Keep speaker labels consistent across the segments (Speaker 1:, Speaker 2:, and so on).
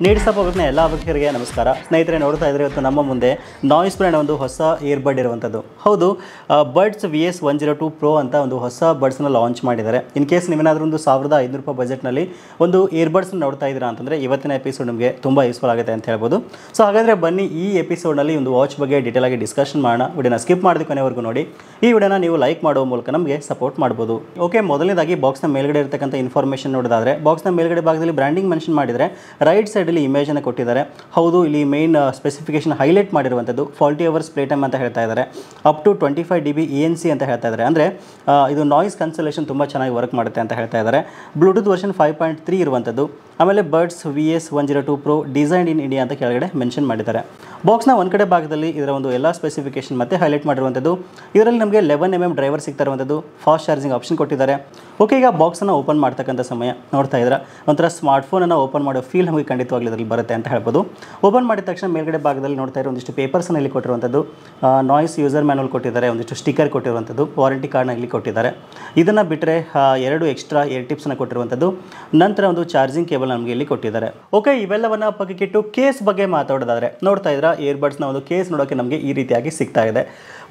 Speaker 1: Needs ಹೋಗೋಕ್ನ ಎಲ್ಲ ಭಕ್ತರಿಗೆ ನಮಸ್ಕಾರ. ಸ್ನೇಹಿತರೆ, ನೋಡ್ತಾ ಇದ್ರೆ ಇವತ್ತು ನಮ್ಮ ಮುಂದೆ ನಾಯ್ಸ್ ಬ್ರ್ಯಾಂಡ್ ಒಂದು ಹೊಸ ಇಯರ್ಬಡ್ ಇರುವಂಥದ್ದು. ಹೌದು, ಬಡ್ಸ್ VS102 Pro ಅಂತ ಒಂದು ಹೊಸ ಬಡ್ಸ್ನ ಲಾಂಚ್ ಮಾಡಿದ್ದಾರೆ. ಇನ್ ಕೇಸ್ ನೀವೇನಾದರೂ ಒಂದು ₹1500 ಬಜೆಟ್ನಲ್ಲಿ ಒಂದು ಇಯರ್ಬಡ್ಸ್ನ ನೋಡ್ತಾ ಇದ್ದೀರಾ ಅಂತಂದರೆ ಇವತ್ತಿನ ಎಪಿಸೋಡ್ ನಿಮಗೆ ತುಂಬ ಯೂಸ್ಫುಲ್ ಆಗುತ್ತೆ ಅಂತ ಹೇಳ್ಬೋದು. ಸೊ ಹಾಗಾದರೆ ಬನ್ನಿ ಈ ಎಪಿಸೋಡ್ನಲ್ಲಿ ಒಂದು ವಾಚ್ ಬಗ್ಗೆ ಡೀಟೇಲ್ ಆಗಿ ಡಿಸ್ಕಷನ್ ಮಾಡೋಣ. ವಿಡಿಯೋನ ಸ್ಕಿಪ್ ಮಾಡಿದ ಕೊನೆವರೆಗೂ ನೋಡಿ. ಈ ವಿಡಿಯೋನ ನೀವು ಲೈಕ್ ಮಾಡುವ ಮೂಲಕ ನಮಗೆ ಸಪೋರ್ಟ್ ಮಾಡ್ಬೋದು. ಓಕೆ, ಮೊದಲನೇದಾಗಿ ಬಾಕ್ಸ್ನ ಮೇಲ್ಗಡೆ ಇರತಕ್ಕಂಥ ಇನ್ಫಾರ್ಮೇಷನ್ ನೋಡೋದಾದರೆ ಬಾಕ್ಸ್ನ ಮೇಲ್ಗಡೆ ಭಾಗದಲ್ಲಿ ಬ್ರ್ಯಾಂಡಿಂಗ್ ಮೆನ್ಷನ್ ಮಾಡಿದರೆ ರೈಟ್ ಸೈಡಲ್ಲಿ ಇಮೇಜನ್ನು ಕೊಟ್ಟಿದ್ದಾರೆ. ಹೌದು, ಇಲ್ಲಿ ಮೇನ್ ಸ್ಪೆಸಿಫಿಕೇಶನ್ ಹೈಲೈಟ್ ಮಾಡಿರುವಂಥದ್ದು 40 hours ಪ್ಲೇ ಟೈಮ್ ಅಂತ ಹೇಳ್ತಾ ಇದ್ದಾರೆ. ಅಪ್ ಟು 25 dB ANC ಅಂತ ಹೇಳ್ತಾ ಇದ್ದಾರೆ. ಅಂದರೆ ಇದು ನಾಯ್ಸ್ ಕ್ಯಾನ್ಸಲೇಷನ್ ತುಂಬ ಚೆನ್ನಾಗಿ ವರ್ಕ್ ಮಾಡುತ್ತೆ ಅಂತ ಹೇಳ್ತಾ ಇದ್ದಾರೆ. ಬ್ಲೂಟೂತ್ ವರ್ಷನ್ 5.3 ಇರುವಂಥದ್ದು. ಆಮೇಲೆ buds VS102 Pro design in India ಅಂತ ಕೆಳಗಡೆ ಮೆನ್ಷನ್ ಮಾಡಿದ್ದಾರೆ. ಬಾಕ್ಸ್ನ ಒಂದು ಕಡೆ ಭಾಗದಲ್ಲಿ ಇದರ ಒಂದು ಎಲ್ಲ ಸ್ಪೆಸಿಫಿಕೇಶನ್ ಮತ್ತೆ ಹೈಲೈಟ್ ಮಾಡಿರುವಂಥದ್ದು. ಇದರಲ್ಲಿ ನಮಗೆ 11mm ಡ್ರೈವರ್ ಸಿಗ್ತಾ ಇರುವಂಥದ್ದು, ಫಾಸ್ಟ್ ಚಾರ್ಜಿಂಗ್ ಆಪ್ಷನ್ ಕೊಟ್ಟಿದ್ದಾರೆ. ಓಕೆ, ಈಗ ಬಾಕ್ಸನ್ನು ಓಪನ್ ಮಾಡ್ತಕ್ಕಂಥ ಸಮಯ ನೋಡ್ತಾ ಇದ್ರೆ ಒಂಥರ ಸ್ಮಾರ್ಟ್ಫೋನನ್ನು ಓಪನ್ ಮಾಡೋ ಫೀಲ್ ನಮಗೆ ಖಂಡಿತವಾಗ್ಲೂ ಇದರಲ್ಲಿ ಬರುತ್ತೆ ಅಂತ ಹೇಳ್ಬೋದು. ಓಪನ್ ಮಾಡಿದ ತಕ್ಷಣ ಮೇಲ್ಗಡೆ ಭಾಗದಲ್ಲಿ ನೋಡ್ತಾ ಇರೋ ಒಂದಿಷ್ಟು ಪೇಪರ್ಸನ್ನು ಇಲ್ಲಿ ಕೊಟ್ಟಿರುವಂಥದ್ದು, ನಾಯ್ಸ್ ಯೂಸರ್ ಮ್ಯಾನುವಲ್ ಕೊಟ್ಟಿದ್ದಾರೆ, ಒಂದಿಷ್ಟು ಸ್ಟಿಕ್ಕರ್ ಕೊಟ್ಟಿರುವಂಥದ್ದು, ವಾರಂಟಿ ಕಾರ್ಡ್ನ ಇಲ್ಲಿ ಕೊಟ್ಟಿದ್ದಾರೆ. ಇದನ್ನು ಬಿಟ್ಟರೆ 2 ಎಕ್ಸ್ಟ್ರಾ ಏರ್ ಟಿಪ್ಸನ್ನು ಕೊಟ್ಟಿರುವಂಥದ್ದು, ನಂತರ ಒಂದು ಚಾರ್ಜಿಂಗ್ ಕೇಬಲ್ ನಮಗೆ ಇಲ್ಲಿ ಕೊಟ್ಟಿದ್ದಾರೆ. ಓಕೆ, ಇವೆಲ್ಲವನ್ನ ಪಕ್ಕಕ್ಕಿಟ್ಟು ಕೇಸ್ ಬಗ್ಗೆ ಮಾತಾಡೋದಾದರೆ ನೋಡ್ತಾ ಇದ್ರೆ ಇಯರ್ಬಡ್ಸ್ನ ಒಂದು ಕೇಸ್ ನೋಡೋಕ್ಕೆ ನಮಗೆ ಈ ರೀತಿಯಾಗಿ ಸಿಗ್ತಾ ಇದೆ.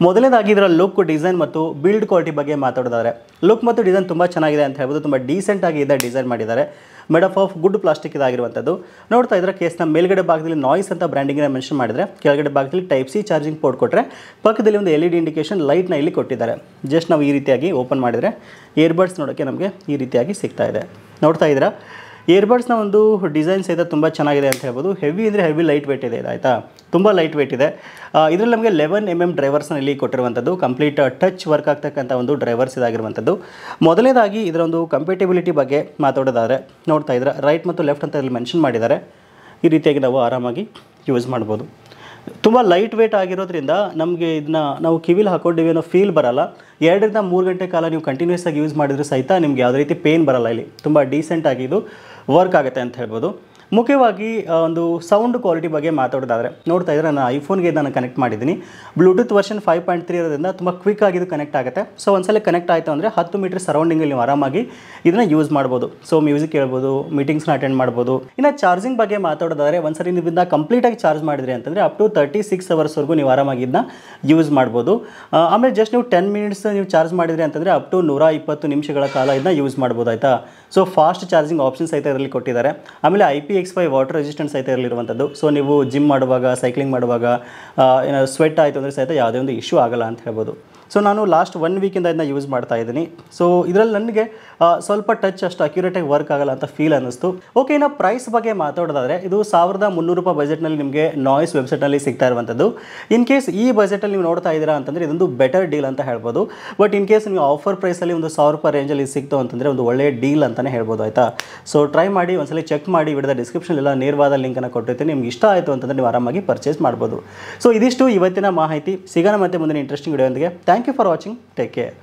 Speaker 1: ಮೊದಲನೇದಾಗಿ ಇದರ ಲುಕ್, ಡಿಸೈನ್ ಮತ್ತು ಬಿಲ್ಡ್ ಕ್ವಾಲಿಟಿ ಬಗ್ಗೆ ಮಾತಾಡೋದಾದರೆ ಲುಕ್ ಮತ್ತು ಡಿಸೈನ್ ತುಂಬ ಚೆನ್ನಾಗಿದೆ ಅಂತ ಹೇಳ್ಬೋದು. ತುಂಬ ಡೀಸೆಂಟ್ ಆಗಿ ಇದೆ ಡಿಸೈನ್ ಮಾಡಿದ್ದಾರೆ. ಮೇಡ್ ಆಫ್ ಗುಡ್ ಪ್ಲಾಸ್ಟಿಕ್ ಇದಾಗಿರುವಂಥದ್ದು. ನೋಡ್ತಾ ಇದ್ರೆ ಕೇಸ್ನ ಮೇಲ್ಗಡೆ ಭಾಗದಲ್ಲಿ ನಾಯ್ಸ್ ಅಂತ ಬ್ರ್ಯಾಂಡಿಂಗ್ನ ಮೆನ್ಷನ್ ಮಾಡಿದರೆ ಕೆಳಗಡೆ ಭಾಗದಲ್ಲಿ ಟೈಪ್ ಸಿ ಚಾರ್ಜಿಂಗ್ ಪೋರ್ಟ್ ಕೊಟ್ಟರೆ ಪಕ್ಕದಲ್ಲಿ ಒಂದು LED ಇಂಡಿಕೇಶನ್ ಲೈಟ್ನ ಇಲ್ಲಿ ಕೊಟ್ಟಿದ್ದಾರೆ. ಜಸ್ಟ್ ನಾವು ಈ ರೀತಿಯಾಗಿ ಓಪನ್ ಮಾಡಿದರೆ ಇಯರ್ಬಡ್ಸ್ ನೋಡೋಕ್ಕೆ ನಮಗೆ ಈ ರೀತಿಯಾಗಿ ಸಿಗ್ತಾ ಇದೆ. ನೋಡ್ತಾ ಇದ್ದೀರಾ, ಇಯರ್ಬಡ್ಸ್ನ ಒಂದು ಡಿಸೈನ್ ಸಹಿತ ತುಂಬ ಚೆನ್ನಾಗಿದೆ ಅಂತ ಹೇಳ್ಬೋದು. ಹೆವಿ ಅಂದರೆ ಹೆವಿ ಲೈಟ್ ವೇಟ್ ಇದೆ, ಆಯಿತಾ, ತುಂಬ ಲೈಟ್ ವೇಟ್ ಇದೆ. ಇದರಲ್ಲಿ ನಮಗೆ 11mm ಡ್ರೈವರ್ಸ್ನ ಇಲ್ಲಿ ಕೊಟ್ಟಿರುವಂಥದ್ದು, ಕಂಪ್ಲೀಟ್ ಟಚ್ ವರ್ಕ್ ಆಗ್ತಕ್ಕಂಥ ಒಂದು ಡ್ರೈವರ್ಸ್ ಇದಾಗಿರುವಂಥದ್ದು. ಮೊದಲನೇದಾಗಿ ಇದರ ಒಂದು ಕಂಪೇಟಬಿಲಿಟಿ ಬಗ್ಗೆ ಮಾತಾಡೋದಾದರೆ ನೋಡ್ತಾ ಇದ್ರೆ ರೈಟ್ ಮತ್ತು ಲೆಫ್ಟ್ ಅಂತ ಇಲ್ಲಿ ಮೆನ್ಷನ್ ಮಾಡಿದ್ದಾರೆ. ಈ ರೀತಿಯಾಗಿ ನಾವು ಆರಾಮಾಗಿ ಯೂಸ್ ಮಾಡ್ಬೋದು. ತುಂಬ ಲೈಟ್ ವೇಟ್ ಆಗಿರೋದ್ರಿಂದ ನಮಗೆ ಇದನ್ನ ನಾವು ಕಿವಿಲಿ ಹಾಕೊಂಡಿವಿ ಅನ್ನೋ ಫೀಲ್ ಬರಲ್ಲ. 2 ರಿಂದ 3 ಗಂಟೆ ಕಾಲ ನೀವು ಕಂಟಿನ್ಯೂಸ್ ಆಗಿ ಯೂಸ್ ಮಾಡಿದರೂ ಸಹಿತ ನಿಮಗೆ ಯಾವುದೇ ರೀತಿ ಪೇನ್ ಬರಲ್ಲ. ಇಲ್ಲಿ ತುಂಬ ಡೀಸೆಂಟಾಗಿ ಇದು ವರ್ಕ್ ಆಗುತ್ತೆ ಅಂತ ಹೇಳ್ಬೋದು. ಮುಖ್ಯವಾಗಿ ಒಂದು ಸೌಂಡ್ ಕ್ವಾಲಿಟಿ ಬಗ್ಗೆ ಮಾತಾಡೋದಾದರೆ ನೋಡ್ತಾ ಇದ್ರೆ ನಾನು ಐಫೋನ್ಗೆ ನಾನು ಕನೆಕ್ಟ್ ಮಾಡಿದ್ದೀನಿ. ಬ್ಲೂಟೂತ್ ವರ್ಷನ್ 5.3 ಇರೋದ್ರಿಂದ ತುಂಬ ಕ್ವಿಕ್ ಆಗಿ ಇದು ಕನೆಕ್ಟ್ ಆಗುತ್ತೆ. ಸೊ ಒಂದ್ಸಲ ಕನೆಕ್ಟ್ ಆಯಿತು ಅಂದರೆ 10 ಮೀಟರ್ ಸರೌಂಡಿಂಗಲ್ಲಿ ನೀವು ಆರಾಮಾಗಿ ಇದನ್ನು ಯೂಸ್ ಮಾಡ್ಬೋದು. ಸೊ ಮ್ಯೂಸಿಕ್ ಕೇಳ್ಬೋದು, ಮೀಟಿಂಗ್ಸ್ನ ಅಟೆಂಡ್ ಮಾಡ್ಬೋದು. ಇನ್ನು ಚಾರ್ಜಿಂಗ್ ಬಗ್ಗೆ ಮಾತಾಡೋದಾದರೆ ಒಂದ್ಸರಿ ನೀವು ಇದನ್ನ ಕಂಪ್ಲೀಟಾಗಿ ಚಾರ್ಜ್ ಮಾಡಿದ್ರಿ ಅಂತಂದರೆ ಅಪ್ ಟು 36 ಅವರ್ಸ್ವರೆಗೂ ನೀವು ಆರಾಮಾಗಿ ಇದನ್ನ ಯೂಸ್ ಮಾಡ್ಬೋದು. ಆಮೇಲೆ ಜಸ್ಟ್ ನೀವು 10 ಮಿನಿಟ್ಸ್ ನೀವು ಚಾರ್ಜ್ ಮಾಡಿದ್ರಿ ಅಂತಂದರೆ ಅಪ್ ಟು 120 ನಿಮಿಷಗಳ ಕಾಲ ಇದನ್ನ ಯೂಸ್ ಮಾಡ್ಬೋದು, ಆಯಿತಾ. ಸೊ ಫಾಸ್ಟ್ ಚಾರ್ಜಿಂಗ್ ಆಪ್ಷನ್ಸ್ ಸಹಿತ ಇದರಲ್ಲಿ ಕೊಟ್ಟಿದ್ದಾರೆ. ಆಮೇಲೆ IP65 ವಾಟರ್ ರೆಸಿಸ್ಟೆನ್ಸ್ ಸಹಿತ ಇರಲಿರುವಂಥದ್ದು. ಸೊ ನೀವು ಜಿಮ್ ಮಾಡುವಾಗ, ಸೈಕ್ಲಿಂಗ್ ಮಾಡುವಾಗ ಏನಾದ್ರು ಸ್ವೆಟ್ ಆಯಿತು ಅಂದರೆ ಸಹಿತ ಯಾವುದೇ ಒಂದು ಇಶ್ಯೂ ಆಗಲ್ಲ ಅಂತ ಹೇಳ್ಬೋದು. ಸೊ ನಾನು ಲಾಸ್ಟ್ 1 ವೀಕಿಂದ ಇದನ್ನ ಯೂಸ್ ಮಾಡ್ತಾ ಇದ್ದೀನಿ. ಸೊ ಇದರಲ್ಲಿ ನನಗೆ ಸ್ವಲ್ಪ ಟಚ್ ಅಷ್ಟು ಅಕ್ಯುರೇಟಾಗಿ ವರ್ಕ್ ಆಗಲ್ಲ ಅಂತ ಫೀಲ್ ಅನ್ನಿಸ್ತು. ಓಕೆ, ಇನ್ನು ಪ್ರೈಸ್ ಬಗ್ಗೆ ಮಾತಾಡೋದಾದರೆ ಇದು ₹1300 ಬಜೆಟ್ನಲ್ಲಿ ನಿಮಗೆ ನಾಯ್ಸ್ ವೆಬ್ಸೈಟ್ನಲ್ಲಿ ಸಿಗ್ತಾ ಇರುವಂಥದ್ದು. ಇನ್ ಕೇಸ್ ಈ ಬಜೆಟಲ್ಲಿ ನೀವು ನೋಡ್ತಾ ಇದ್ದೀರಾ ಅಂತಂದರೆ ಇದೊಂದು ಬೆಟರ್ ಡೀಲ್ ಅಂತ ಹೇಳ್ಬೋದು. ಬಟ್ ಇನ್ ಕೇಸ್ ನೀವು ಆಫರ್ ಪ್ರೈಸಲ್ಲಿ ಒಂದು ₹1000 ರೇಂಜಲ್ಲಿ ಸಿಕ್ತು ಅಂತಂದರೆ ಒಂದು ಒಳ್ಳೆಯ ಡೀಲ್ ಅಂತಲೇ ಹೇಳ್ಬೋದು, ಆಯಿತಾ. ಸೊ ಟ್ರೈ ಮಾಡಿ, ಒಂದ್ಸಲ ಚೆಕ್ ಮಾಡಿ. ವಿಡಿಯೋದ ಡಿಸ್ಕ್ರಿಪ್ಷನ್ ನೇರವಾದ ಲಿಂಕನ್ನು ಕೊಟ್ಟಿರ್ತೀನಿ. ನಿಮ್ಗೆ ಇಷ್ಟ ಆಯಿತು ಅಂತಂದರೆ ನೀವು ಆರಾಮಾಗಿ ಪರ್ಚೇಸ್ ಮಾಡ್ಬೋದು. ಸೊ ಇದಿಷ್ಟು ಇವತ್ತಿನ ಮಾಹಿತಿ. ಸಿಗೋಣ ಮತ್ತೆ ಮುಂದಿನ ಇಂಟ್ರೆಸ್ಟಿಂಗ್ ವಿಡಿಯೋದೊಂದಿಗೆ. Thank you for watching. Take care.